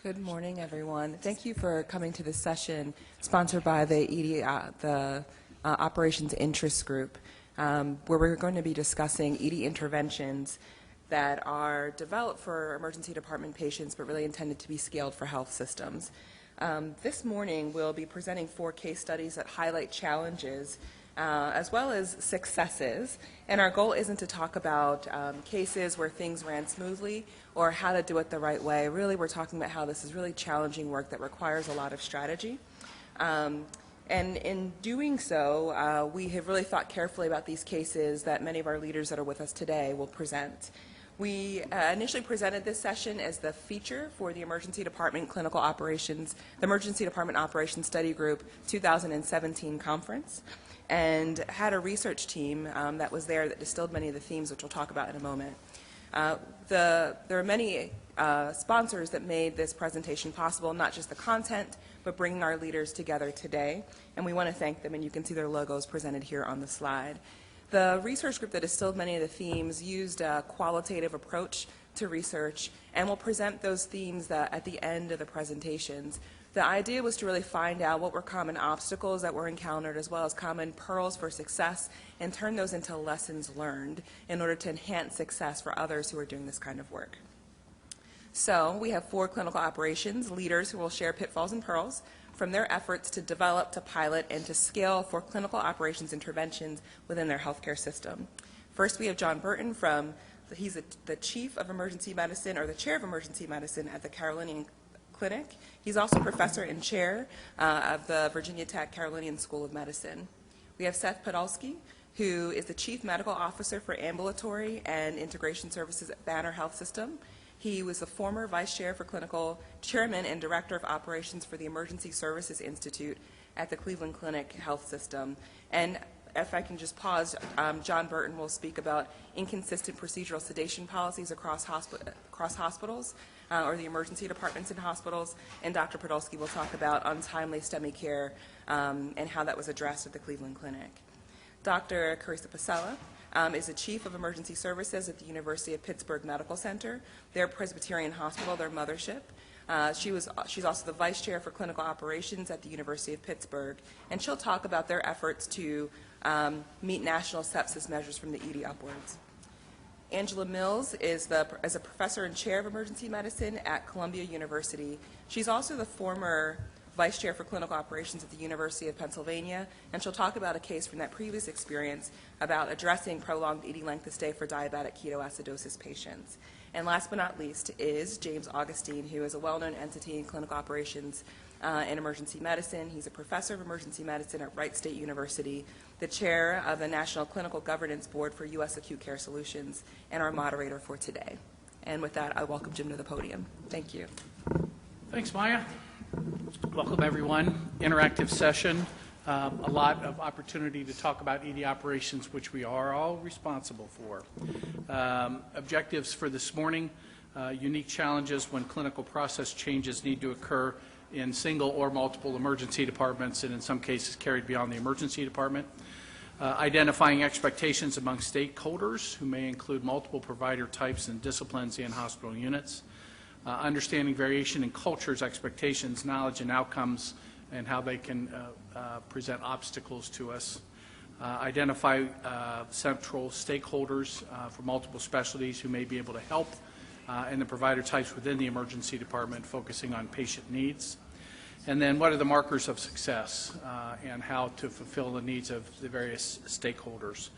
Good morning, everyone. Thank you for coming to this session sponsored by the Operations Interest Group, where we're going to be discussing ED interventions that are developed for emergency department patients but really intended to be scaled for health systems. This morning, we'll be presenting 4 case studies that highlight challenges as well as successes. And our goal isn't to talk about cases where things ran smoothly or how to do it the right way. Really, we're talking about how this is really challenging work that requires a lot of strategy. And in doing so, we have really thought carefully about these cases that many of our leaders that are with us today will present. We initially presented this session as the feature for the Emergency Department Clinical Operations, the Emergency Department Operations Study Group 2017 conference, and had a research team that was there that distilled many of the themes, which we'll talk about in a moment. There are many sponsors that made this presentation possible, not just the content, but bringing our leaders together today, and we want to thank them, and you can see their logos presented here on the slide. The research group that distilled many of the themes used a qualitative approach to research, and will present those themes at the end of the presentations. The idea was to really find out what were common obstacles that were encountered as well as common pearls for success and turn those into lessons learned in order to enhance success for others who are doing this kind of work. So we have 4 clinical operations leaders who will share pitfalls and pearls from their efforts to develop, to pilot, and to scale for clinical operations interventions within their healthcare system. First, we have John Burton he's the Chief of Emergency Medicine, or the Chair of Emergency Medicine at the Carolinian Clinic. He's also Professor and Chair of the Virginia Tech Carolinian School of Medicine. We have Seth Podolsky, who is the Chief Medical Officer for Ambulatory and Integration Services at Banner Health System. He was the former Vice Chair for Clinical Chairman and Director of Operations for the Emergency Services Institute at the Cleveland Clinic Health System. And if I can just pause, John Burton will speak about inconsistent procedural sedation policies across hospitals or the emergency departments in hospitals, and Dr. Podolsky will talk about untimely STEMI care and how that was addressed at the Cleveland Clinic. Dr. Charissa Pacella is the Chief of Emergency Services at the University of Pittsburgh Medical Center, their Presbyterian hospital, their mothership. She's also the Vice Chair for Clinical Operations at the University of Pittsburgh, and she'll talk about their efforts to meet national sepsis measures from the ED upwards. Angela Mills is as a Professor and Chair of Emergency Medicine at Columbia University. She's also the former Vice Chair for Clinical Operations at the University of Pennsylvania, and she'll talk about a case from that previous experience about addressing prolonged ED length of stay for diabetic ketoacidosis patients. And last but not least is James Augustine, who is a well-known entity in clinical operations and emergency medicine. He's a professor of emergency medicine at Wright State University, the chair of the National Clinical Governance Board for U.S. Acute Care Solutions, and our moderator for today. And with that, I welcome Jim to the podium. Thank you. Thanks, Maya. Welcome, everyone. Interactive session. A lot of opportunity to talk about ED operations, which we are all responsible for. Objectives for this morning, unique challenges when clinical process changes need to occur in single or multiple emergency departments, and in some cases carried beyond the emergency department. Identifying expectations among stakeholders, who may include multiple provider types and disciplines in hospital units. Understanding variation in cultures, expectations, knowledge, and outcomes, and how they can present obstacles to us. Identify central stakeholders for multiple specialties who may be able to help, and the provider types within the emergency department focusing on patient needs. And then what are the markers of success and how to fulfill the needs of the various stakeholders.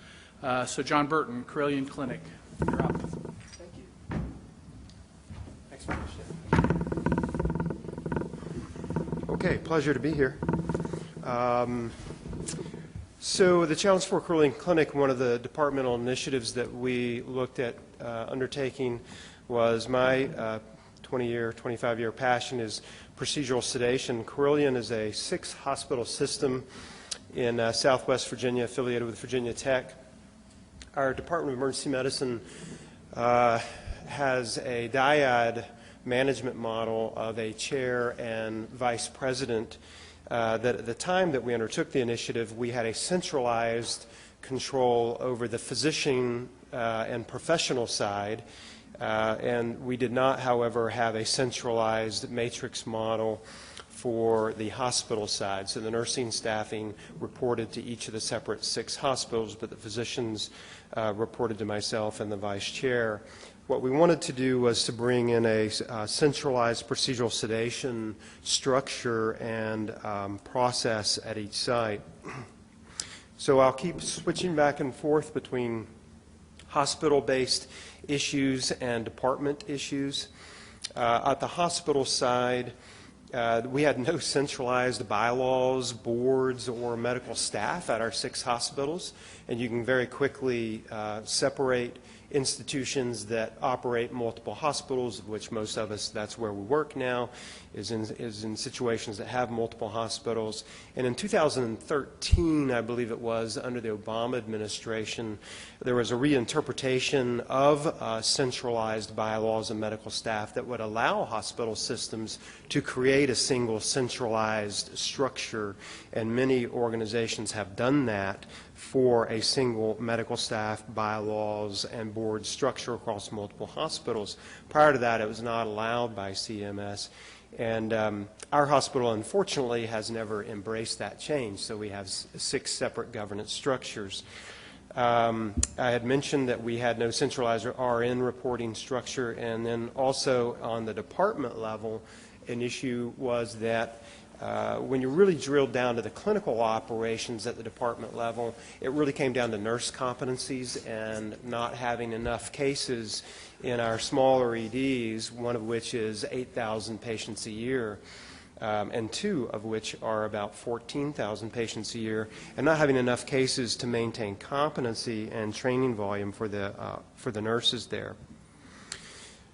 So John Burton, Carolinian Clinic, you're up. Thank you. Thanks very much. Okay, pleasure to be here. So the Challenge for Carolinian Clinic, one of the departmental initiatives that we looked at undertaking was my 25-year passion is procedural sedation. Carolinian is a 6-hospital system in Southwest Virginia affiliated with Virginia Tech. Our Department of Emergency Medicine has a dyad management model of a chair and vice president. That at the time that we undertook the initiative, we had a centralized control over the physician and professional side, And we did not, however, have a centralized matrix model for the hospital side. So the nursing staffing reported to each of the separate 6 hospitals, but the physicians reported to myself and the vice chair. What we wanted to do was to bring in a centralized procedural sedation structure and process at each site. So I'll keep switching back and forth between hospital-based issues and department issues. At the hospital side, we had no centralized bylaws, boards, or medical staff at our 6 hospitals, and you can very quickly separate institutions that operate multiple hospitals, of which most of us, that's where we work now, is in situations that have multiple hospitals. And in 2013, I believe it was, under the Obama administration, there was a reinterpretation of centralized bylaws and medical staff that would allow hospital systems to create a single centralized structure, and many organizations have done that for a single medical staff, bylaws, and board structure across multiple hospitals. Prior to that, it was not allowed by CMS. And our hospital, unfortunately, has never embraced that change, so we have 6 separate governance structures. I had mentioned that we had no centralized RN reporting structure, and then also on the department level, an issue was that when you really drilled down to the clinical operations at the department level, it really came down to nurse competencies and not having enough cases in our smaller EDs, one of which is 8,000 patients a year, and 2 of which are about 14,000 patients a year, and not having enough cases to maintain competency and training volume for the nurses there.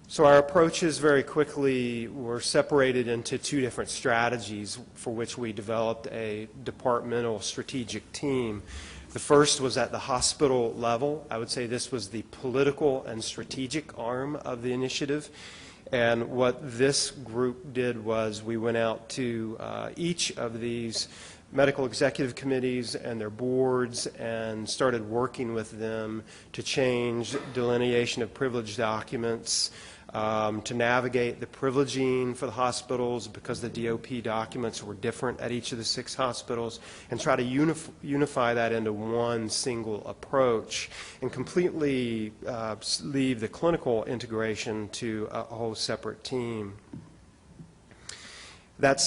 So our approaches very quickly were separated into 2 different strategies for which we developed a departmental strategic team. The first was at the hospital level. I would say this was the political and strategic arm of the initiative. And what this group did was we went out to each of these medical executive committees and their boards and started working with them to change delineation of privilege documents, to navigate the privileging for the hospitals because the DOP documents were different at each of the 6 hospitals, and try to unify that into one single approach and completely leave the clinical integration to a whole separate team. That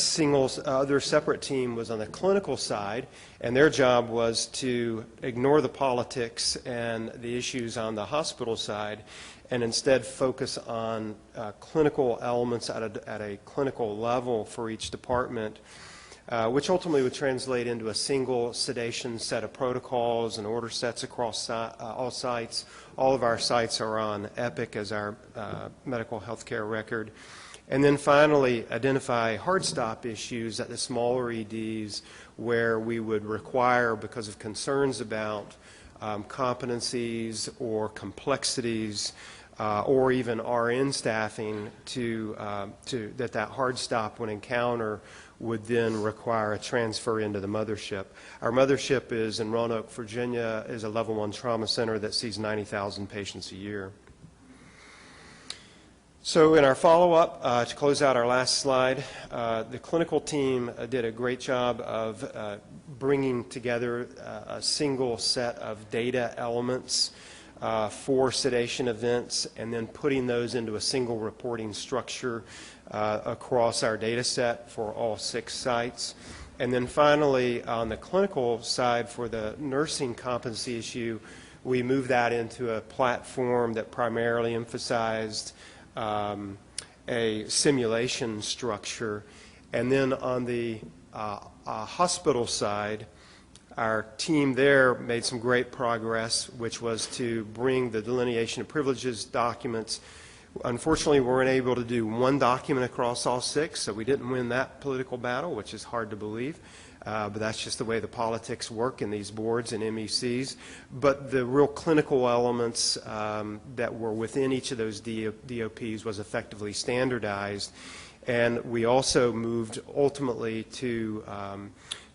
other separate team was on the clinical side, and their job was to ignore the politics and the issues on the hospital side and instead focus on clinical elements at a clinical level for each department, which ultimately would translate into a single sedation set of protocols and order sets across all sites. All of our sites are on EPIC as our medical healthcare record. And then finally, identify hard stop issues at the smaller EDs where we would require, because of concerns about competencies or complexities or even RN staffing, that hard stop when encounter would then require a transfer into the mothership. Our mothership is in Roanoke, Virginia, is a level 1 trauma center that sees 90,000 patients a year. So in our follow-up, to close out our last slide, the clinical team did a great job of bringing together a single set of data elements for sedation events and then putting those into a single reporting structure across our data set for all 6 sites. And then finally, on the clinical side for the nursing competency issue, we moved that into a platform that primarily emphasized a simulation structure. And then on the hospital side, our team there made some great progress, which was to bring the delineation of privileges documents. Unfortunately, we weren't able to do one document across all 6, so we didn't win that political battle, which is hard to believe. But that's just the way the politics work in these boards and MECs. But the real clinical elements that were within each of those DOPs was effectively standardized. And we also moved ultimately to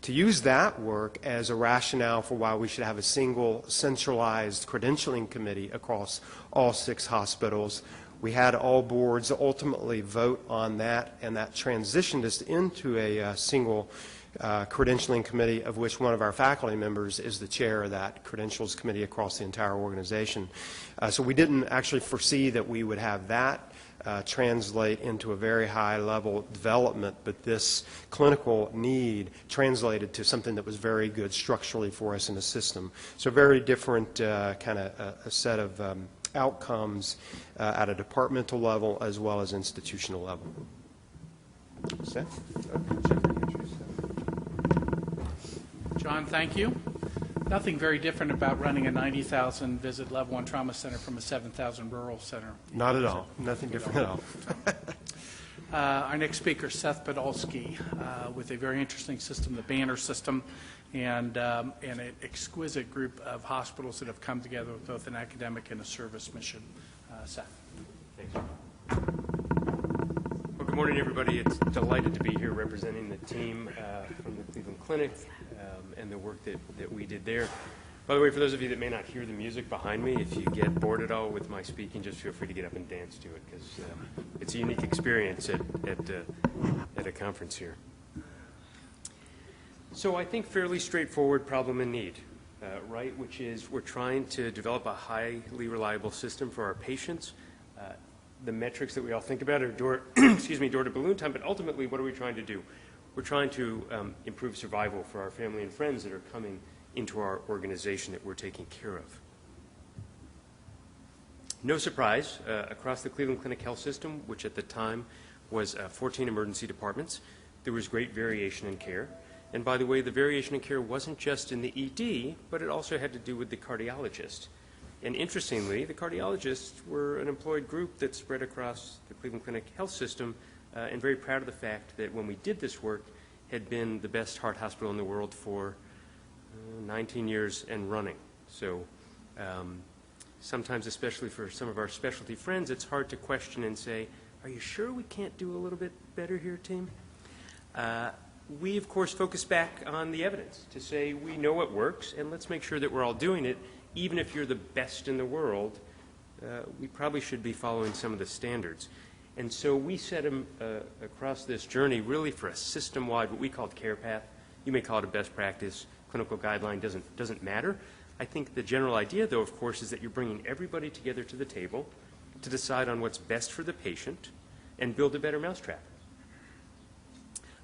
use that work as a rationale for why we should have a single centralized credentialing committee across all 6 hospitals, We had all boards ultimately vote on that, and that transitioned us into a single credentialing committee, of which one of our faculty members is the chair of that credentials committee across the entire organization. So we didn't actually foresee that we would have that translate into a very high level development, but this clinical need translated to something that was very good structurally for us in the system. So very different kind of a set of outcomes at a departmental level as well as institutional level. Seth? John, thank you. Nothing very different about running a 90,000 visit level 1 trauma center from a 7,000 rural center. Not at all. Nothing different at all. Our next speaker, Seth Podolsky, with a very interesting system, the Banner system, and an exquisite group of hospitals that have come together with both an academic and a service mission. Seth. Thanks. Well, good morning, everybody. It's delighted to be here representing the team from the Cleveland Clinic and the work that we did there. By the way, for those of you that may not hear the music behind me, if you get bored at all with my speaking, just feel free to get up and dance to it, because it's a unique experience at a conference here. So I think fairly straightforward problem and need, right, which is we're trying to develop a highly reliable system for our patients. The metrics that we all think about are door to balloon time, but ultimately what are we trying to do? We're trying to improve survival for our family and friends that are coming into our organization that we're taking care of. No surprise, across the Cleveland Clinic health system, which at the time was 14 emergency departments, there was great variation in care. And by the way, the variation in care wasn't just in the ED, but it also had to do with the cardiologist. And interestingly, the cardiologists were an employed group that spread across the Cleveland Clinic health system, and very proud of the fact that when we did this work, had been the best heart hospital in the world for 19 years and running. So sometimes, especially for some of our specialty friends, it's hard to question and say, are you sure we can't do a little bit better here, team? We, of course, focus back on the evidence to say we know what works, and let's make sure that we're all doing it. Even if you're the best in the world, we probably should be following some of the standards. And so we set them across this journey really for a system-wide, what we called care path. You may call it a best practice, clinical guideline, doesn't matter. I think the general idea, though, of course, is that you're bringing everybody together to the table to decide on what's best for the patient and build a better mousetrap.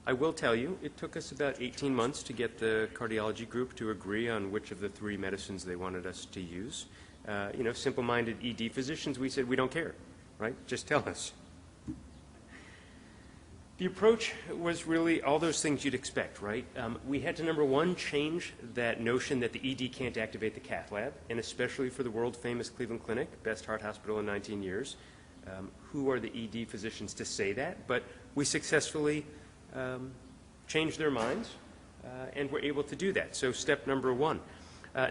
I will tell you, it took us about 18 months to get the cardiology group to agree on which of the 3 medicines they wanted us to use. Simple-minded ED physicians, we said, we don't care, right? Just tell us. The approach was really all those things you'd expect, right? We had to, number one, change that notion that the ED can't activate the cath lab, and especially for the world-famous Cleveland Clinic, best heart hospital in 19 years. Who are the ED physicians to say that? But we successfully changed their minds, and were able to do that. So step number one.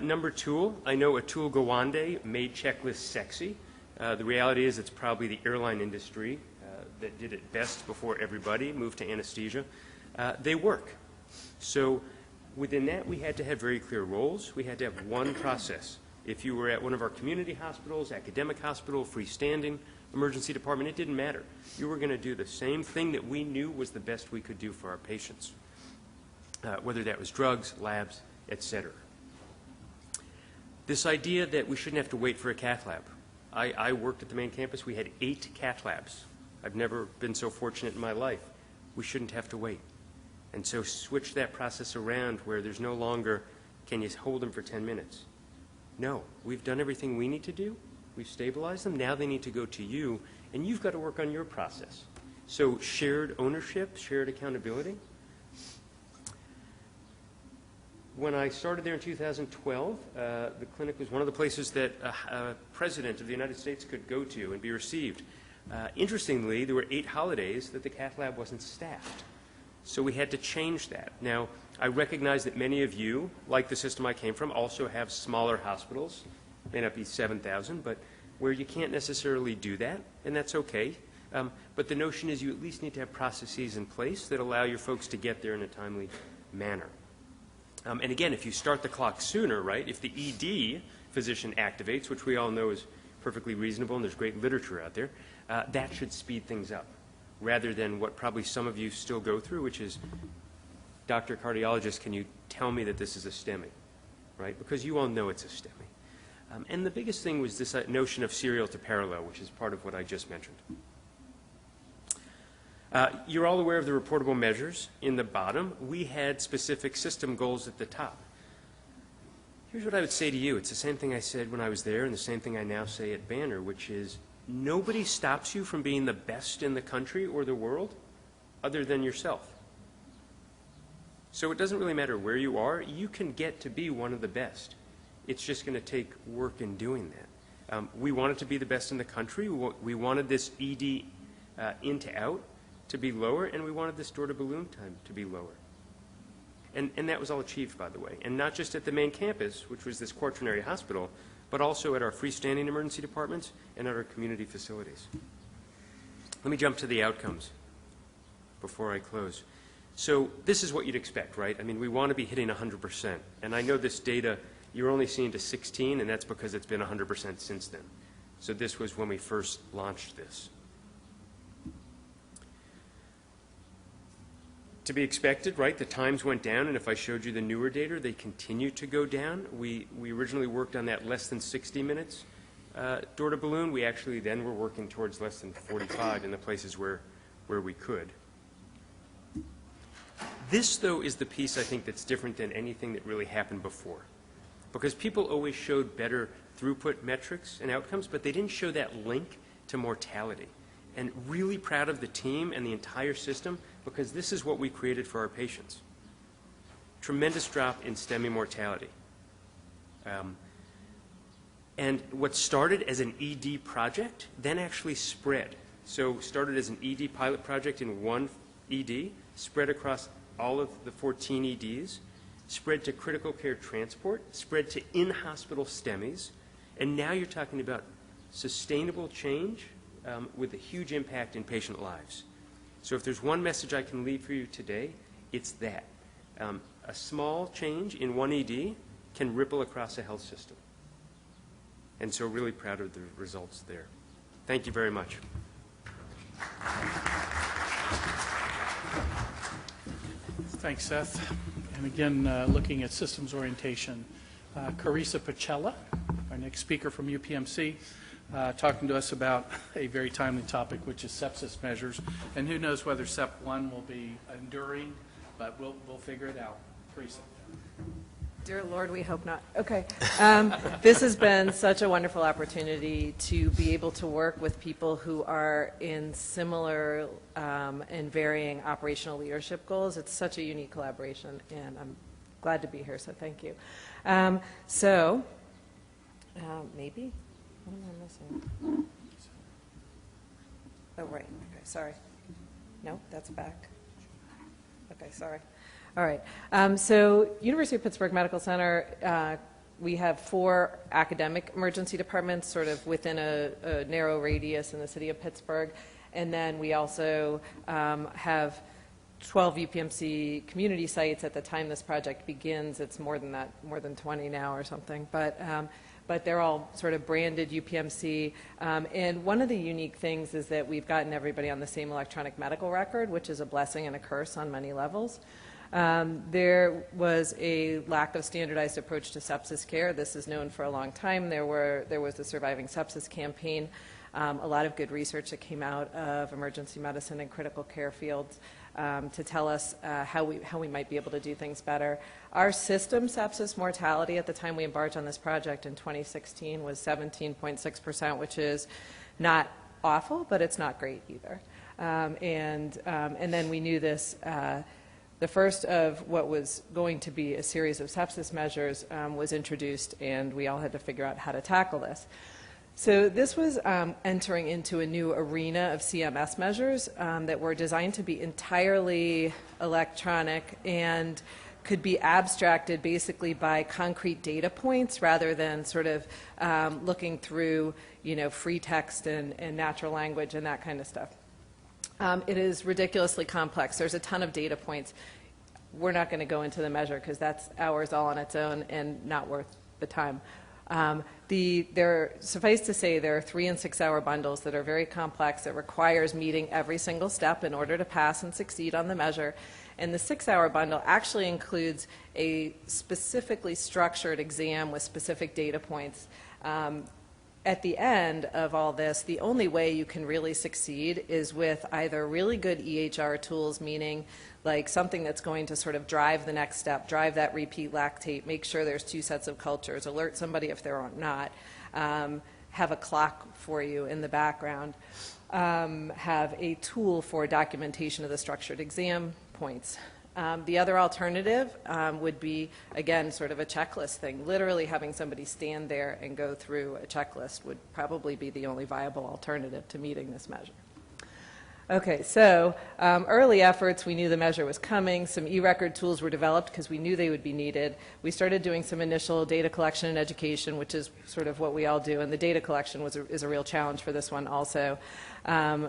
Number two, I know Atul Gawande made checklists sexy. The reality is it's probably the airline industry that did it best before everybody moved to anesthesia. They work. So within that, we had to have very clear roles. We had to have one process. If you were at one of our community hospitals, academic hospital, freestanding emergency department, it didn't matter. You were going to do the same thing that we knew was the best we could do for our patients, whether that was drugs, labs, etc. This idea that we shouldn't have to wait for a cath lab. I worked at the main campus. We had 8 cath labs. I've never been so fortunate in my life. We shouldn't have to wait. And so switch that process around where there's no longer, can you hold them for 10 minutes? No, we've done everything we need to do. We've stabilized them. Now they need to go to you, and you've got to work on your process. So shared ownership, shared accountability. When I started there in 2012, the clinic was one of the places that a president of the United States could go to and be received. Interestingly, there were 8 holidays that the cath lab wasn't staffed. So we had to change that. Now, I recognize that many of you, like the system I came from, also have smaller hospitals. May not be 7,000, but where you can't necessarily do that, and that's okay. But the notion is you at least need to have processes in place that allow your folks to get there in a timely manner. And again, if you start the clock sooner, right, if the ED physician activates, which we all know is perfectly reasonable and there's great literature out there, that should speed things up, rather than what probably some of you still go through, which is, Dr. Cardiologist, can you tell me that this is a STEMI, right? Because you all know it's a STEMI. And the biggest thing was this notion of serial to parallel, which is part of what I just mentioned. You're all aware of the reportable measures in the bottom. We had specific system goals at the top. Here's what I would say to you. It's the same thing I said when I was there and the same thing I now say at Banner, which is nobody stops you from being the best in the country or the world other than yourself. So it doesn't really matter where you are. You can get to be one of the best. It's just going to take work in doing that. We wanted to be the best in the country. We wanted this ED in to out to be lower, and we wanted this door-to-balloon time to be lower. And that was all achieved, by the way. And not just at the main campus, which was this quaternary hospital, but also at our freestanding emergency departments and at our community facilities. Let me jump to the outcomes before I close. So this is what you'd expect, right? I mean, we want to be hitting 100%. And I know this data, you're only seeing to 16, and that's because it's been 100% since then. So this was when we first launched this. To be expected, right? The times went down, and if I showed you the newer data, they continue to go down. We originally worked on that less than 60 minutes door-to-balloon. We actually then were working towards less than 45 in the places where we could. This, though, is the piece I think that's different than anything that really happened before. Because people always showed better throughput metrics and outcomes, but they didn't show that link to mortality. And really proud of the team and the entire system, because this is what we created for our patients. Tremendous drop in STEMI mortality. And what started as an ED project then actually spread. So started as an ED pilot project in one ED, spread across all of the 14 EDs, spread to critical care transport, spread to in-hospital STEMIs, and now you're talking about sustainable change with a huge impact in patient lives. So if there's one message I can leave for you today, it's that. A small change in one ED can ripple across a health system. And so really proud of the results there. Thank you very much. Thanks, Seth. And again, looking at systems orientation, Charissa Pacella, our next speaker from UPMC, talking to us about a very timely topic, which is sepsis measures. And who knows whether SEP 1 will be enduring, but we'll figure it out. Charissa. Dear Lord, we hope not. Okay. This has been such a wonderful opportunity to be able to work with people who are in similar and varying operational leadership goals. It's such a unique collaboration, and I'm glad to be here, so thank you. Maybe? What am I missing? Oh, right. Okay, sorry. No, that's back. Okay, sorry. All right. So University of Pittsburgh Medical Center, we have 4 academic emergency departments sort of within a narrow radius in the city of Pittsburgh. And then we also have 12 UPMC community sites. At the time this project begins, it's more than that, more than 20 now or something. But they're all sort of branded UPMC. And one of the unique things is that we've gotten everybody on the same electronic medical record, which is a blessing and a curse on many levels. There was a lack of standardized approach to sepsis care. This is known for a long time. There was the Surviving Sepsis campaign, a lot of good research that came out of emergency medicine and critical care fields to tell us how we might be able to do things better. Our system sepsis mortality at the time we embarked on this project in 2016 was 17.6%, which is not awful, but it's not great either. And then we knew this. The first of what was going to be a series of sepsis measures was introduced, and we all had to figure out how to tackle this. So this was entering into a new arena of CMS measures that were designed to be entirely electronic and could be abstracted basically by concrete data points rather than sort of looking through, free text and natural language and that kind of stuff. It is ridiculously complex. There's a ton of data points. We're not going to go into the measure because that's hours all on its own and not worth the time. Suffice to say, there are 3- and 6-hour bundles that are very complex. It requires meeting every single step in order to pass and succeed on the measure. And the 6-hour bundle actually includes a specifically structured exam with specific data points. At the end of all this, the only way you can really succeed is with either really good EHR tools, meaning like something that's going to sort of drive the next step, drive that repeat lactate, make sure there's 2 sets of cultures, alert somebody if there are not, have a clock for you in the background, have a tool for documentation of the structured exam points. The other alternative would be, again, sort of a checklist thing. Literally having somebody stand there and go through a checklist would probably be the only viable alternative to meeting this measure. Okay, so early efforts, we knew the measure was coming. Some e-record tools were developed because we knew they would be needed. We started doing some initial data collection and education, which is sort of what we all do, and the data collection is a real challenge for this one also.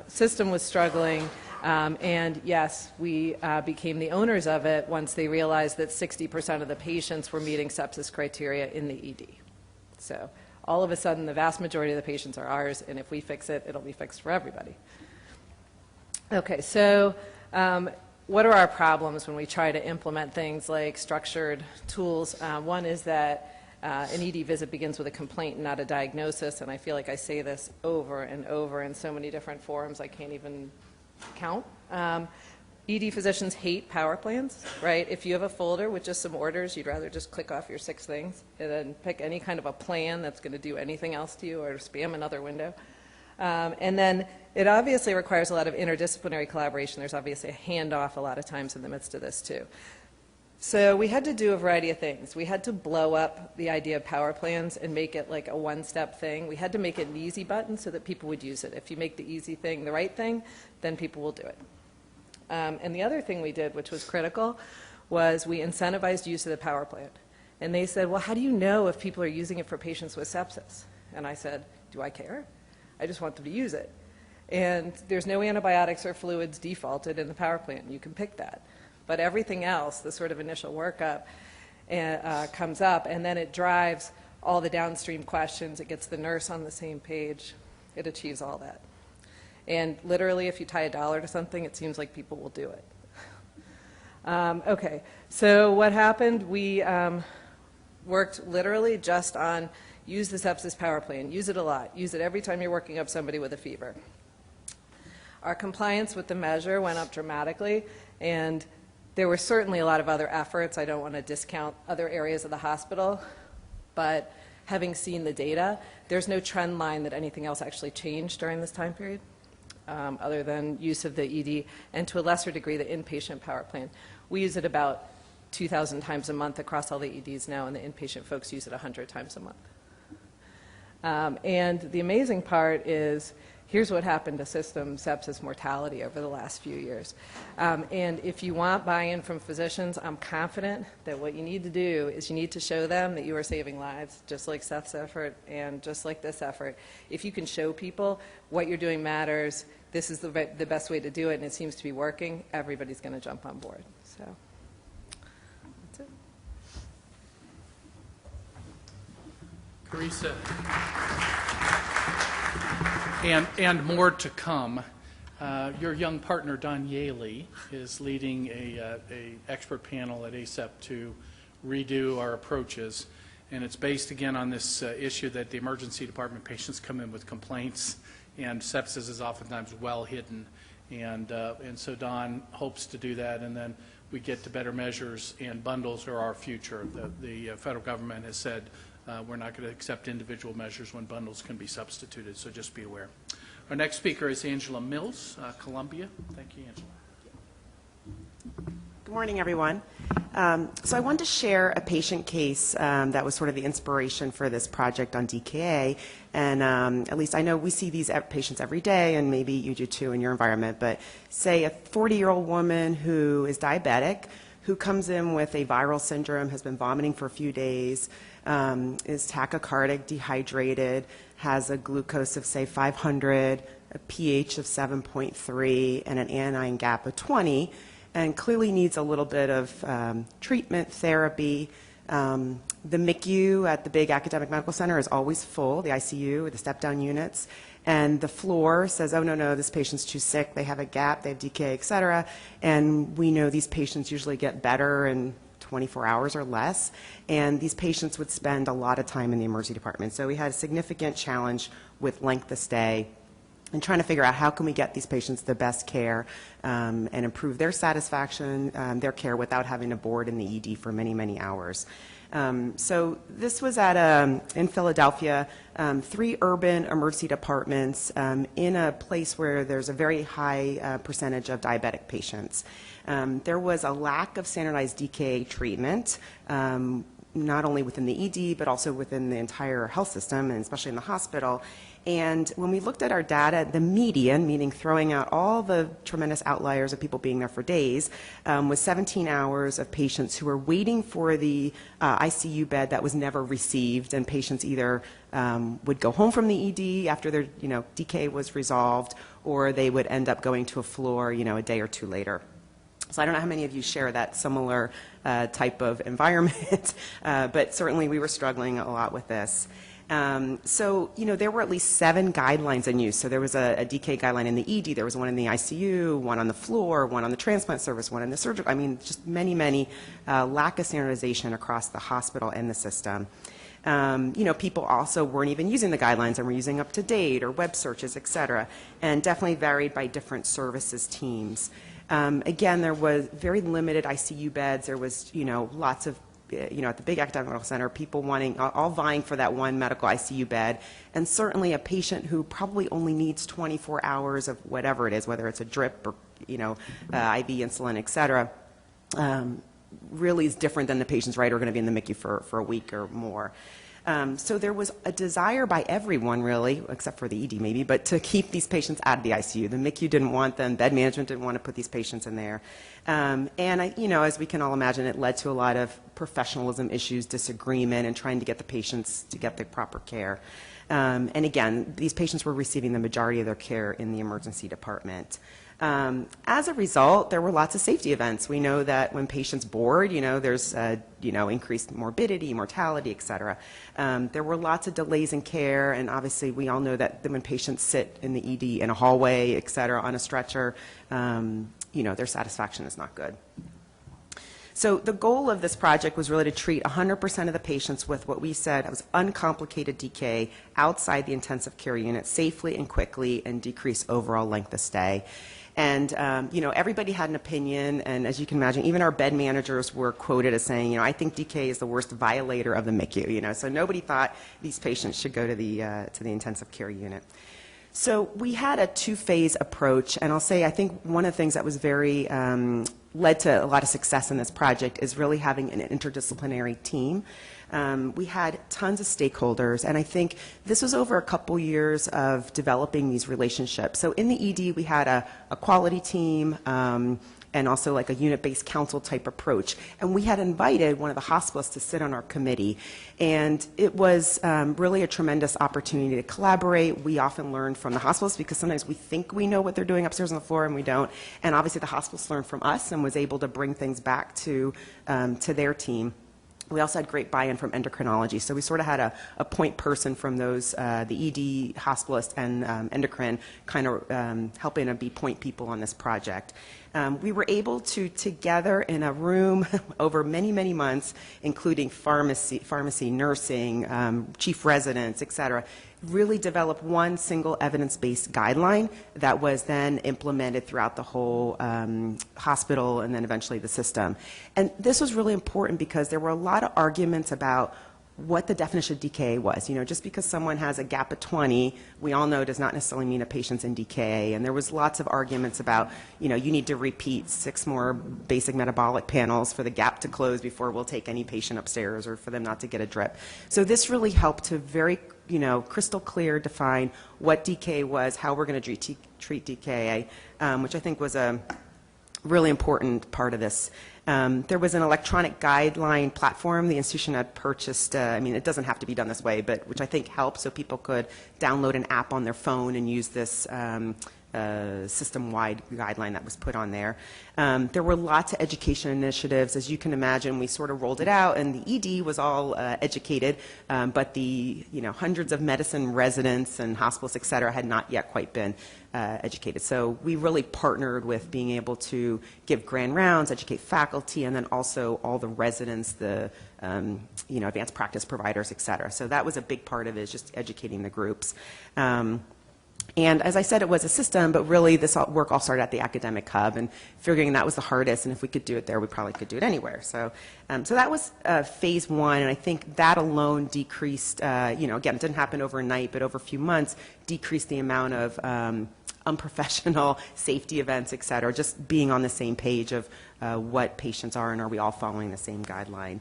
System was struggling, and yes, we became the owners of it once they realized that 60% of the patients were meeting sepsis criteria in the ED. So all of a sudden, the vast majority of the patients are ours, and if we fix it, it'll be fixed for everybody. Okay, so what are our problems when we try to implement things like structured tools? One is that an ED visit begins with a complaint and not a diagnosis, and I feel like I say this over and over in so many different forums I can't even count. ED physicians hate power plans, right? If you have a folder with just some orders, you'd rather just click off your 6 things and then pick any kind of a plan that's going to do anything else to you or spam another window. And then it obviously requires a lot of interdisciplinary collaboration. There's obviously a handoff a lot of times in the midst of this too. So we had to do a variety of things. We had to blow up the idea of power plans and make it like a one-step thing. We had to make it an easy button so that people would use it. If you make the easy thing the right thing, then people will do it. And the other thing we did, which was critical, was we incentivized use of the power plan. And they said, well, how do you know if people are using it for patients with sepsis? And I said, do I care? I just want them to use it. And there's no antibiotics or fluids defaulted in the power plan. You can pick that. But everything else, the sort of initial workup, comes up, and then it drives all the downstream questions. It gets the nurse on the same page. It achieves all that. And literally, if you tie $1 to something, it seems like people will do it. Okay, so what happened? We worked literally just on use the sepsis power plan. Use it a lot. Use it every time you're working up somebody with a fever. Our compliance with the measure went up dramatically, and there were certainly a lot of other efforts. I don't want to discount other areas of the hospital, but having seen the data, there's no trend line that anything else actually changed during this time period, other than use of the ED, and to a lesser degree, the inpatient power plan. We use it about 2,000 times a month across all the EDs now, and the inpatient folks use it 100 times a month. And the amazing part is, here's what happened to system sepsis mortality over the last few years. And if you want buy-in from physicians, I'm confident that what you need to do is you need to show them that you are saving lives, just like Seth's effort and just like this effort. If you can show people what you're doing matters, this is the best way to do it, and it seems to be working, everybody's going to jump on board. So that's it. Charissa. And more to come. Your young partner, Don Yaley, is leading a expert panel at ACEP to redo our approaches. And it's based, again, on this issue that the emergency department patients come in with complaints, and sepsis is oftentimes well hidden. And so Don hopes to do that, and then we get to better measures, and bundles are our future. The federal government has said we're not going to accept individual measures when bundles can be substituted, so just be aware. Our next speaker is Angela Mills, Columbia. Thank you, Angela. Good morning, everyone. So I wanted to share a patient case that was sort of the inspiration for this project on DKA. And at least I know we see these patients every day, and maybe you do too in your environment. But say a 40-year-old woman who is diabetic, who comes in with a viral syndrome, has been vomiting for a few days, is tachycardic, dehydrated, has a glucose of, say, 500, a pH of 7.3, and an anion gap of 20, and clearly needs a little bit of treatment, therapy, The MICU at the big academic medical center is always full, the ICU, the step-down units, and the floor says, oh, no, this patient's too sick, they have a gap, they have decay, et cetera, and we know these patients usually get better in 24 hours or less, and these patients would spend a lot of time in the emergency department. So we had a significant challenge with length of stay and trying to figure out how can we get these patients the best care and improve their satisfaction, their care, without having to board in the ED for many, many hours. So this was in Philadelphia, 3 urban emergency departments in a place where there's a very high percentage of diabetic patients. There was a lack of standardized DKA treatment, not only within the ED, but also within the entire health system, and especially in the hospital. And when we looked at our data, the median, meaning throwing out all the tremendous outliers of people being there for days, was 17 hours of patients who were waiting for the ICU bed that was never received, and patients either would go home from the ED after their DK was resolved, or they would end up going to a floor a day or two later. So I don't know how many of you share that similar type of environment, but certainly we were struggling a lot with this. So, there were at least 7 guidelines in use. So there was a DK guideline in the ED, there was one in the ICU, one on the floor, one on the transplant service, one in the surgical. I mean, just many lack of standardization across the hospital and the system. People also weren't even using the guidelines and were using up to date or web searches, et cetera, and definitely varied by different services teams. Again, there was very limited ICU beds. There was, lots of at the big academic medical center, people all vying for that one medical ICU bed, and certainly a patient who probably only needs 24 hours of whatever it is, whether it's a drip or, IV insulin, et cetera, really is different than the patients, right, who are going to be in the MICU for a week or more. So there was a desire by everyone, really, except for the ED maybe, but to keep these patients out of the ICU. The MICU didn't want them. Bed management didn't want to put these patients in there. And, as we can all imagine, it led to a lot of professionalism issues, disagreement, and trying to get the patients to get the proper care. And again, these patients were receiving the majority of their care in the emergency department. As a result, there were lots of safety events. We know that when patients board, there's increased morbidity, mortality, et cetera. There were lots of delays in care, and obviously we all know that when patients sit in the ED in a hallway, et cetera, on a stretcher, their satisfaction is not good. So the goal of this project was really to treat 100% of the patients with what we said was uncomplicated DK outside the intensive care unit safely and quickly, and decrease overall length of stay. And, everybody had an opinion, and as you can imagine, even our bed managers were quoted as saying, I think DK is the worst violator of the MICU, so nobody thought these patients should go to the intensive care unit. So we had a 2-phase approach, and I'll say I think one of the things that was very led to a lot of success in this project is really having an interdisciplinary team. We had tons of stakeholders, and I think this was over a couple years of developing these relationships. So in the ED, we had a quality team, and also like a unit-based council type approach. And we had invited one of the hospitalists to sit on our committee. And it was really a tremendous opportunity to collaborate. We often learn from the hospitalists because sometimes we think we know what they're doing upstairs on the floor and we don't. And obviously the hospitalists learned from us and was able to bring things back to their team. We also had great buy-in from endocrinology. So we sort of had a point person from those, the ED, hospitalist, and endocrine kind of helping to be point people on this project. We were able to, together in a room over many, many months, including pharmacy, nursing, chief residents, et cetera, really develop one single evidence-based guideline that was then implemented throughout the whole hospital and then eventually the system. And this was really important because there were a lot of arguments about what the definition of DKA was. Just because someone has a gap of 20, we all know does not necessarily mean a patient's in DKA. And there was lots of arguments about, you need to repeat 6 more basic metabolic panels for the gap to close before we'll take any patient upstairs or for them not to get a drip. So this really helped to very, crystal clear define what DKA was, how we're going to treat DKA, which I think was a really important part of this. There was an electronic guideline platform the institution had purchased. It doesn't have to be done this way, but which I think helped, so people could download an app on their phone and use this system-wide guideline that was put on there. There were lots of education initiatives. As you can imagine, we sort of rolled it out, and the ED was all educated, but the hundreds of medicine residents and hospitalists, et cetera, had not yet quite been educated. So we really partnered with being able to give grand rounds, educate faculty, and then also all the residents, the advanced practice providers, et cetera. So that was a big part of it, is just educating the groups. And as I said, it was a system, but really this work all started at the academic hub, and figuring that was the hardest, and if we could do it there, we probably could do it anywhere. So that was phase one, and I think that alone decreased, again, it didn't happen overnight, but over a few months, decreased the amount of unprofessional safety events, et cetera, just being on the same page of what patients are and are we all following the same guideline.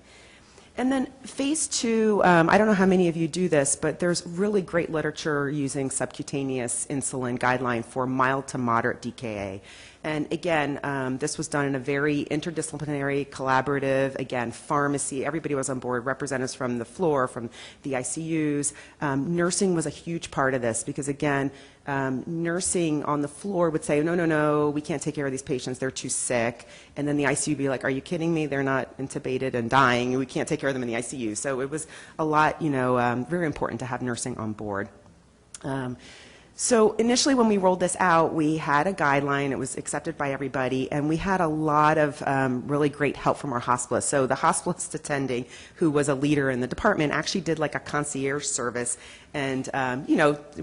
And then phase two, I don't know how many of you do this, but there's really great literature using subcutaneous insulin guideline for mild to moderate DKA. And again, this was done in a very interdisciplinary, collaborative, again, pharmacy, everybody was on board, representatives from the floor, from the ICUs. Nursing was a huge part of this because, again, nursing on the floor would say, no, we can't take care of these patients, they're too sick. And then the ICU would be like, are you kidding me? They're not intubated and dying. We can't take care of them in the ICU. So it was a lot, very important to have nursing on board. So initially when we rolled this out, we had a guideline. It was accepted by everybody, and we had a lot of really great help from our hospitalist. So the hospitalist attending, who was a leader in the department, actually did like a concierge service. And,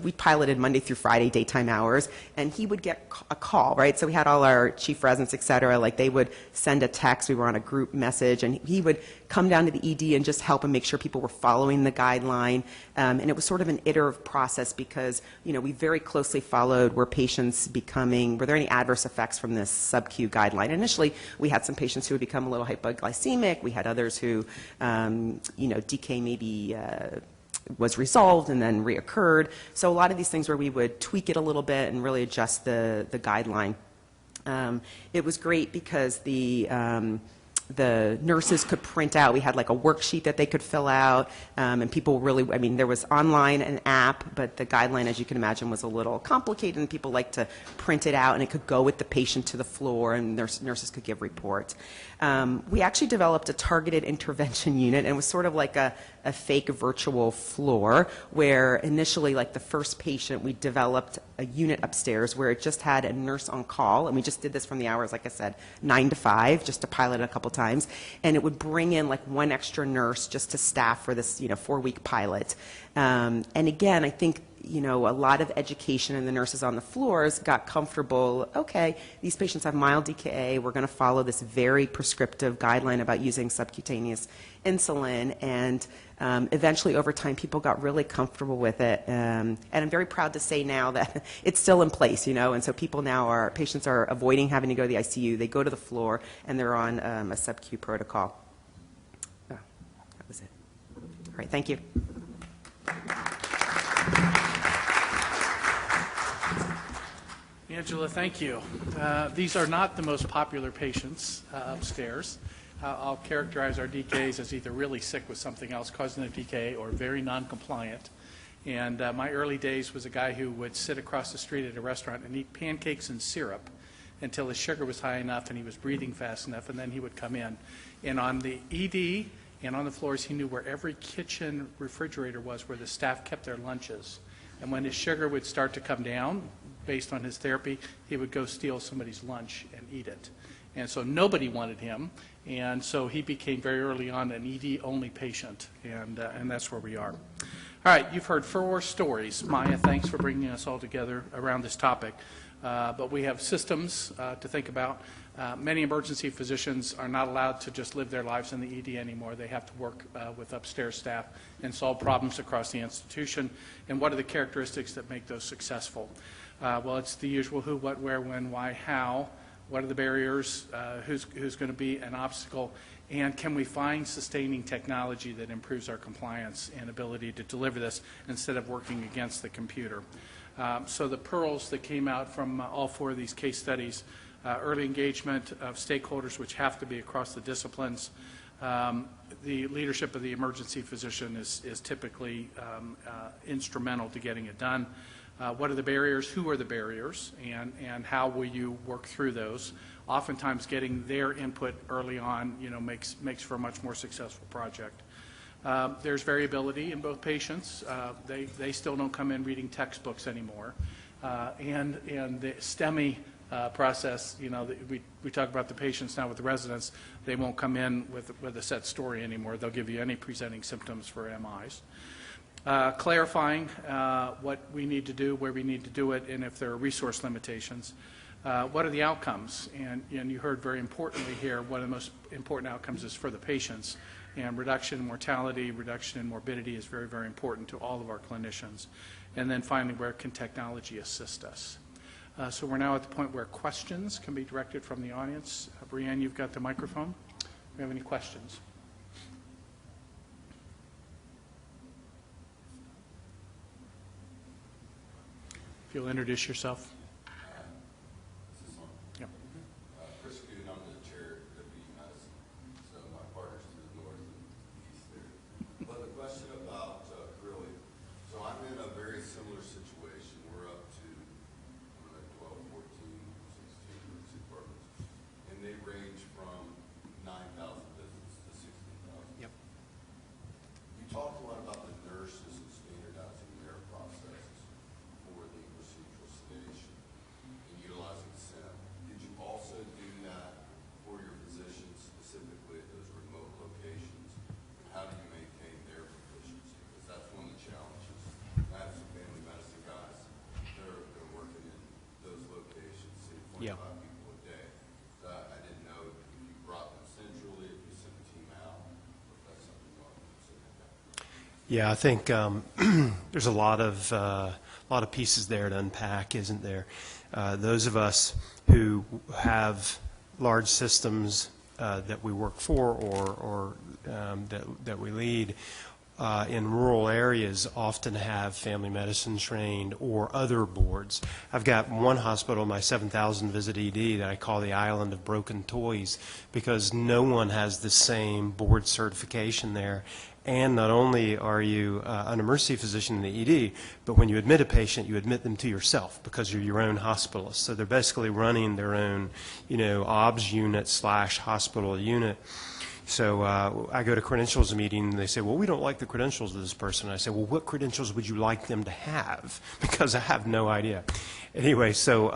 we piloted Monday through Friday, daytime hours, and he would get a call, right? So we had all our chief residents, et cetera, like they would send a text. We were on a group message, and he would come down to the ED and just help and make sure people were following the guideline. And it was sort of an iterative process because, we very closely followed were there any adverse effects from this sub-Q guideline. Initially, we had some patients who would become a little hypoglycemic. We had others who, DK maybe was resolved and then reoccurred. So a lot of these things where we would tweak it a little bit and really adjust the guideline. It was great because the nurses could print out. We had like a worksheet that they could fill out, and people really, there was online an app, but the guideline, as you can imagine, was a little complicated, and people liked to print it out, and it could go with the patient to the floor, and nurses could give reports. We actually developed a targeted intervention unit, and it was sort of like a fake virtual floor, where initially, like the first patient, we developed a unit upstairs where it just had a nurse on call, and we just did this from the hours, like I said, 9 to 5, just to pilot it a couple times, and it would bring in like one extra nurse just to staff for this 4-week pilot. And again, I think a lot of education, and the nurses on the floors got comfortable. Okay, these patients have mild DKA. We're going to follow this very prescriptive guideline about using subcutaneous insulin, and eventually over time people got really comfortable with it, and I'm very proud to say now that it's still in place, and so patients are avoiding having to go to the ICU. They go to the floor and they're on a sub-Q protocol. Oh, that was it. All right, thank you. Angela, thank you. These are not the most popular patients upstairs. I'll characterize our DKs as either really sick with something else causing their DKA or very non-compliant. And my early days was a guy who would sit across the street at a restaurant and eat pancakes and syrup until his sugar was high enough and he was breathing fast enough, and then he would come in. And on the ED and on the floors, he knew where every kitchen refrigerator was where the staff kept their lunches. And when his sugar would start to come down, based on his therapy, he would go steal somebody's lunch and eat it. And so nobody wanted him, and so he became very early on an ED-only patient, and that's where we are. All right, you've heard 4 stories. Maya, thanks for bringing us all together around this topic. But we have systems to think about. Many emergency physicians are not allowed to just live their lives in the ED anymore. They have to work with upstairs staff and solve problems across the institution. And what are the characteristics that make those successful? Well, it's the usual who, what, where, when, why, how. What are the barriers? Who's going to be an obstacle? And can we find sustaining technology that improves our compliance and ability to deliver this instead of working against the computer? So the pearls that came out from all 4 of these case studies, early engagement of stakeholders, which have to be across the disciplines. The leadership of the emergency physician is typically instrumental to getting it done. What are the barriers? Who are the barriers? And how will you work through those? Oftentimes, getting their input early on, makes for a much more successful project. There's variability in both patients. They still don't come in reading textbooks anymore. And the STEMI process, we talk about the patients now with the residents, they won't come in with a set story anymore. They'll give you any presenting symptoms for MIs. Clarifying what we need to do, where we need to do it, and if there are resource limitations. What are the outcomes? And you heard very importantly here, one of the most important outcomes is for the patients. And reduction in mortality, reduction in morbidity is very, very important to all of our clinicians. And then finally, where can technology assist us? So we're now at the point where questions can be directed from the audience. Brianne, you've got the microphone. Do you have any questions? If you'll introduce yourself. Talked a lot about the nurses and standardizing their processes for the procedural sedation and utilizing STEMI. Did you also do that for your physicians, specifically at those remote locations? And how do you maintain their proficiency? Because that's one of the challenges. I have some family medicine guys. They're working in those locations, seeing 25 people a day. So I didn't know if you brought them centrally, if you sent a team out, or if that's something you want to consider. Yeah, I think there's a lot of pieces there to unpack, isn't there? Those of us who have large systems that we work for or that we lead in rural areas often have family medicine trained or other boards. I've got one hospital, my 7,000 visit ED, that I call the island of broken toys because no one has the same board certification there. And not only are you an emergency physician in the ED, but when you admit a patient, you admit them to yourself because you're your own hospitalist. So they're basically running their own, OBS unit / hospital unit. So I go to credentials meeting, and they say, well, we don't like the credentials of this person. I say, well, what credentials would you like them to have? Because I have no idea. Anyway, so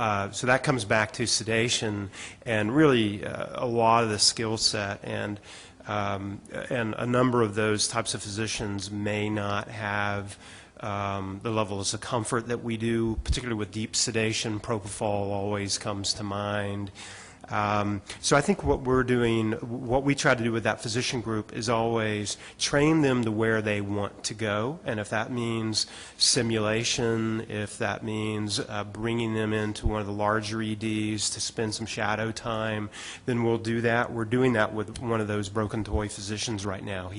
that comes back to sedation and really a lot of the skill set. And a number of those types of physicians may not have the levels of comfort that we do, particularly with deep sedation. Propofol always comes to mind. So I think what we're doing, what we try to do with that physician group is always train them to where they want to go. And if that means simulation, if that means bringing them into one of the larger EDs to spend some shadow time, then we'll do that. We're doing that with one of those broken toy physicians right now.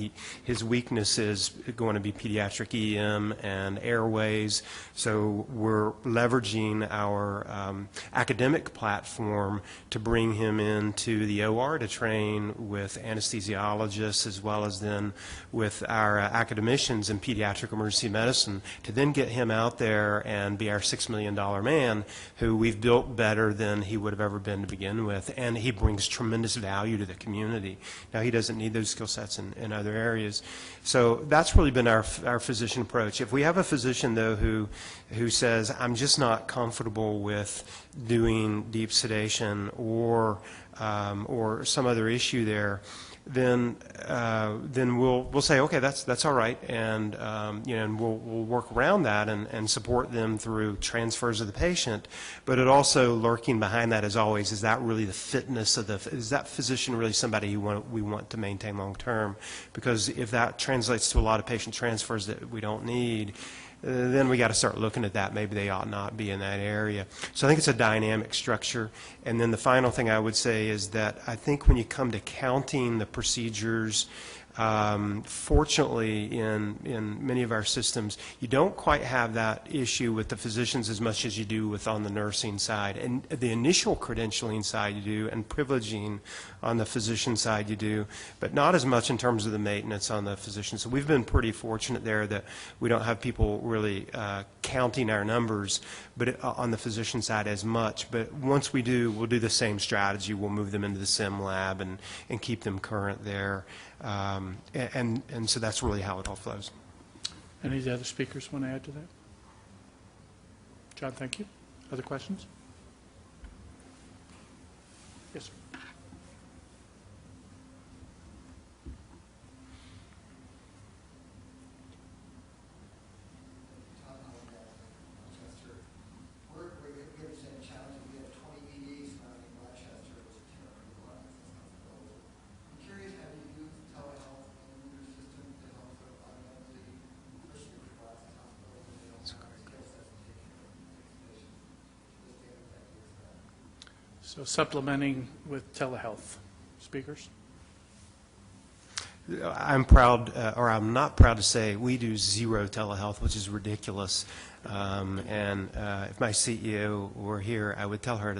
His weakness is going to be pediatric EM and airways. So we're leveraging our academic platform to bring him into the OR to train with anesthesiologists as well as then with our academicians in pediatric emergency medicine to then get him out there and be our $6 million man who we've built better than he would have ever been to begin with. And he brings tremendous value to the community. Now, he doesn't need those skill sets in other areas. So that's really been our physician approach. If we have a physician, though, who says, I'm just not comfortable with doing deep sedation or some other issue there, then we'll say, okay, that's all right, and and we'll work around that and support them through transfers of the patient. But it also lurking behind that, as always, is that really the fitness of is that physician really somebody we want to maintain long term? Because if that translates to a lot of patient transfers that we don't need, then we got to start looking at that. Maybe they ought not be in that area. So I think it's a dynamic structure. And then the final thing I would say is that I think when you come to counting the procedures, fortunately in many of our systems, you don't quite have that issue with the physicians as much as you do on the nursing side. And the initial credentialing side you do, and privileging on the physician side you do, but not as much in terms of the maintenance on the physician. So we've been pretty fortunate there that we don't have people really counting our numbers, but on the physician side as much. But once we do, we'll do the same strategy. We'll move them into the SIM lab and keep them current there. And so that's really how it all flows. Any of the other speakers want to add to that? John, thank you. Other questions? Yes, sir. So supplementing with telehealth. Speakers? I'm proud, or I'm not proud to say, we do zero telehealth, which is ridiculous. And if my CEO were here, I would tell her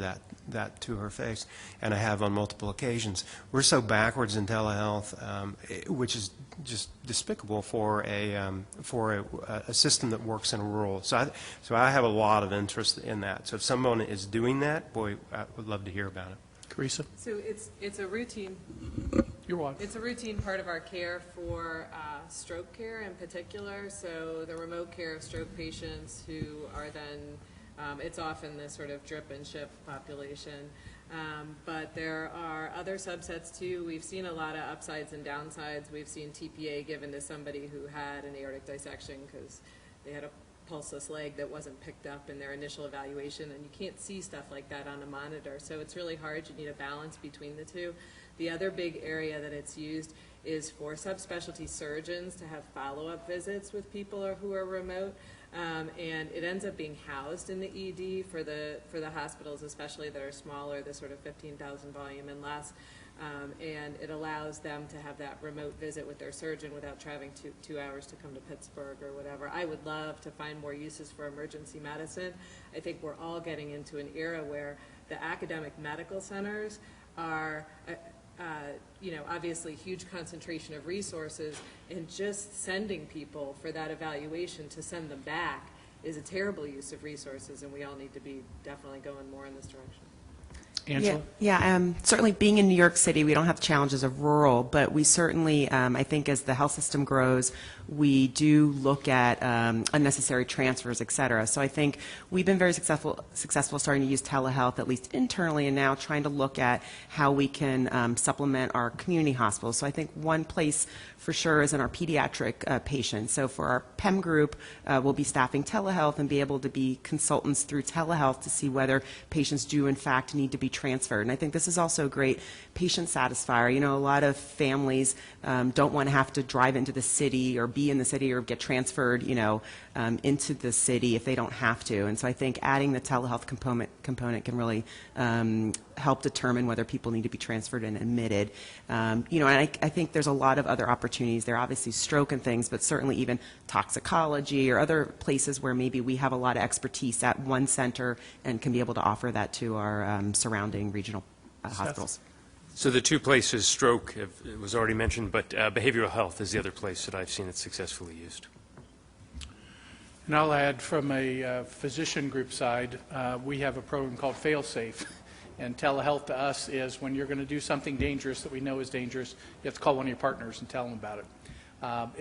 that to her face, and I have on multiple occasions. We're so backwards in telehealth, which is just despicable for a system that works in a rural. So I have a lot of interest in that. So if someone is doing that, boy, I would love to hear about it. Charissa? So it's a routine. You're welcome. It's a routine part of our care for stroke care in particular. So the remote care of stroke patients who are then, it's often this sort of drip and ship population. But there are other subsets too. We've seen a lot of upsides and downsides. We've seen TPA given to somebody who had an aortic dissection because they had a pulseless leg that wasn't picked up in their initial evaluation, and you can't see stuff like that on a monitor. So it's really hard. You need a balance between the two. The other big area that it's used is for subspecialty surgeons to have follow-up visits with people who are remote, and it ends up being housed in the ED for the hospitals, especially that are smaller, the sort of 15,000 volume and less. And it allows them to have that remote visit with their surgeon without traveling 2 hours to come to Pittsburgh or whatever. I would love to find more uses for emergency medicine. I think we're all getting into an era where the academic medical centers are, obviously huge concentration of resources, and just sending people for that evaluation to send them back is a terrible use of resources, and we all need to be definitely going more in this direction. Angela? Yeah, certainly being in New York City, we don't have the challenges of rural, but we certainly, I think as the health system grows, we do look at unnecessary transfers, et cetera. So I think we've been very successful starting to use telehealth, at least internally, and now trying to look at how we can supplement our community hospitals. So I think one place for sure is in our pediatric patients. So for our PEM group, we'll be staffing telehealth and be able to be consultants through telehealth to see whether patients do in fact need to be transferred. And I think this is also a great patient satisfier. You know, a lot of families don't want to have to drive into the city or be in the city or get transferred, into the city if they don't have to. And so I think adding the telehealth component can really help determine whether people need to be transferred and admitted. And I think there's a lot of other opportunities. There are obviously stroke and things, but certainly even toxicology or other places where maybe we have a lot of expertise at one center and can be able to offer that to our surrounding regional hospitals. So the two places, stroke, it was already mentioned, but behavioral health is the other place that I've seen it successfully used. And I'll add from a physician group side, we have a program called Fail-Safe. And telehealth to us is when you're going to do something dangerous that we know is dangerous, you have to call one of your partners and tell them about it.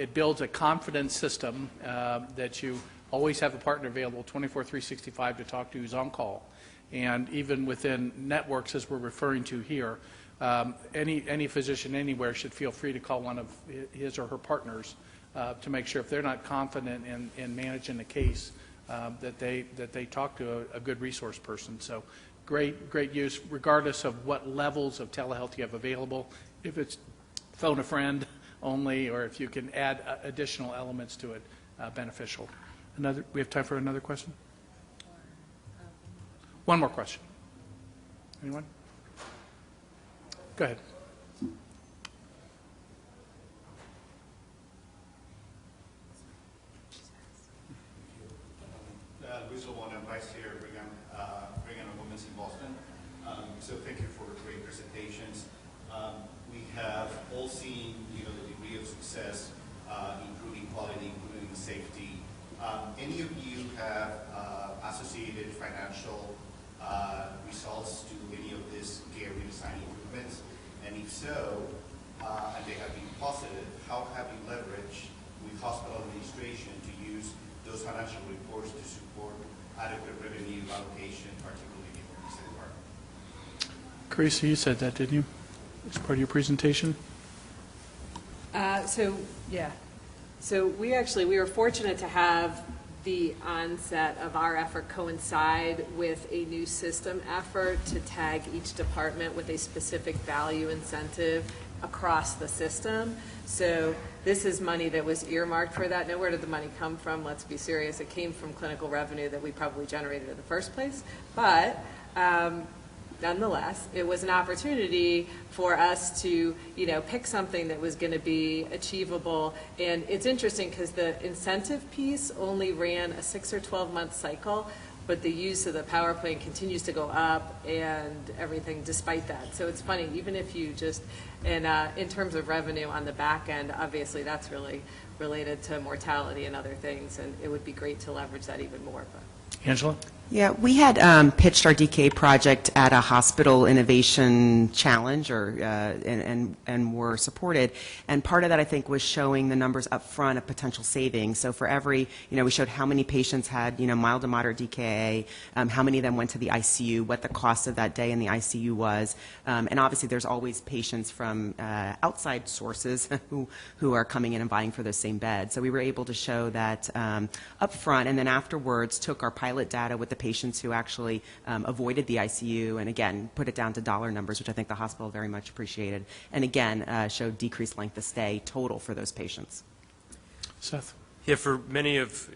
It builds a confidence system that you always have a partner available 24/365 to talk to who's on call. And even within networks, as we're referring to here, any physician anywhere should feel free to call one of his or her partners to make sure if they're not confident in managing the case that they talk to a good resource person. So great use regardless of what levels of telehealth you have available. If it's phone a friend only, or if you can add additional elements to it, beneficial. We have time for another question? One more question. Anyone? Go ahead. Vice Chair Brigham and Women's in Boston. So thank you for great presentations. We have all seen, the degree of success, improving quality, improving safety Any of you have associated financial results to any of these care redesign improvements? And if so, and they have been positive, how have you leveraged with hospital administration to use those financial reports to support adequate revenue allocation, particularly in the emergency department? Charissa, you said that, didn't you? As part of your presentation? So we were fortunate to have the onset of our effort coincide with a new system effort to tag each department with a specific value incentive across the system. So this is money that was earmarked for that. Now, where did the money come from? Let's be serious. It came from clinical revenue that we probably generated in the first place. But nonetheless, it was an opportunity for us to, pick something that was going to be achievable. And it's interesting because the incentive piece only ran a 6 or 12-month cycle, but the use of the power plan continues to go up and everything despite that. So it's funny, even if you just, and in terms of revenue on the back end, obviously that's really related to mortality and other things, and it would be great to leverage that even more. But. Angela? Yeah, we had pitched our DKA project at a hospital innovation challenge, and were supported. And part of that, I think, was showing the numbers up front of potential savings. So for every, we showed how many patients had, mild to moderate DKA, how many of them went to the ICU, what the cost of that day in the ICU was, and obviously there's always patients from outside sources who are coming in and vying for those same beds. So we were able to show that up front, and then afterwards took our pilot data with the patients who actually avoided the ICU, and again, put it down to dollar numbers, which I think the hospital very much appreciated, and again, showed decreased length of stay total for those patients. Seth? Yeah, for many of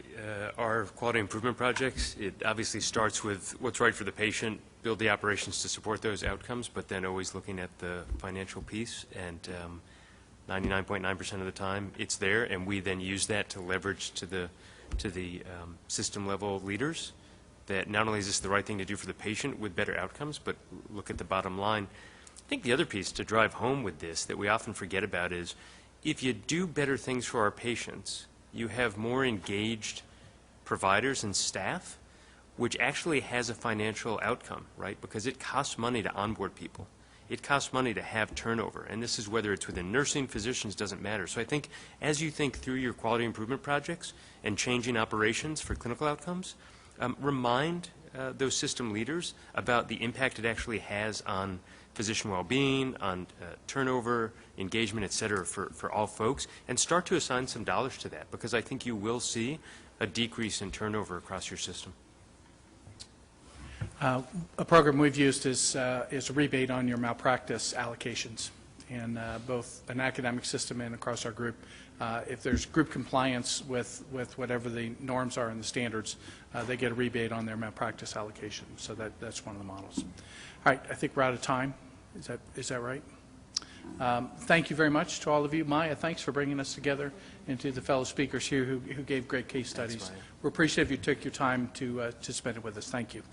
our quality improvement projects, it obviously starts with what's right for the patient, build the operations to support those outcomes, but then always looking at the financial piece, and 99.9% of the time it's there, and we then use that to leverage to the system level leaders, that not only is this the right thing to do for the patient with better outcomes, but look at the bottom line. I think the other piece to drive home with this that we often forget about is if you do better things for our patients, you have more engaged providers and staff, which actually has a financial outcome, right? Because it costs money to onboard people. It costs money to have turnover, and this is whether it's within nursing, physicians, doesn't matter. So I think as you think through your quality improvement projects and changing operations for clinical outcomes, remind those system leaders about the impact it actually has on physician well-being, on turnover, engagement, et cetera, for all folks, and start to assign some dollars to that, because I think you will see a decrease in turnover across your system. A program we've used is a rebate on your malpractice allocations, and both an academic system and across our group. If there's group compliance with whatever the norms are and the standards, they get a rebate on their malpractice allocation. So that's one of the models. All right, I think we're out of time. Is that right? Thank you very much to all of you. Maya, thanks for bringing us together, and to the fellow speakers here who gave great case studies. We're appreciative you took your time to spend it with us. Thank you.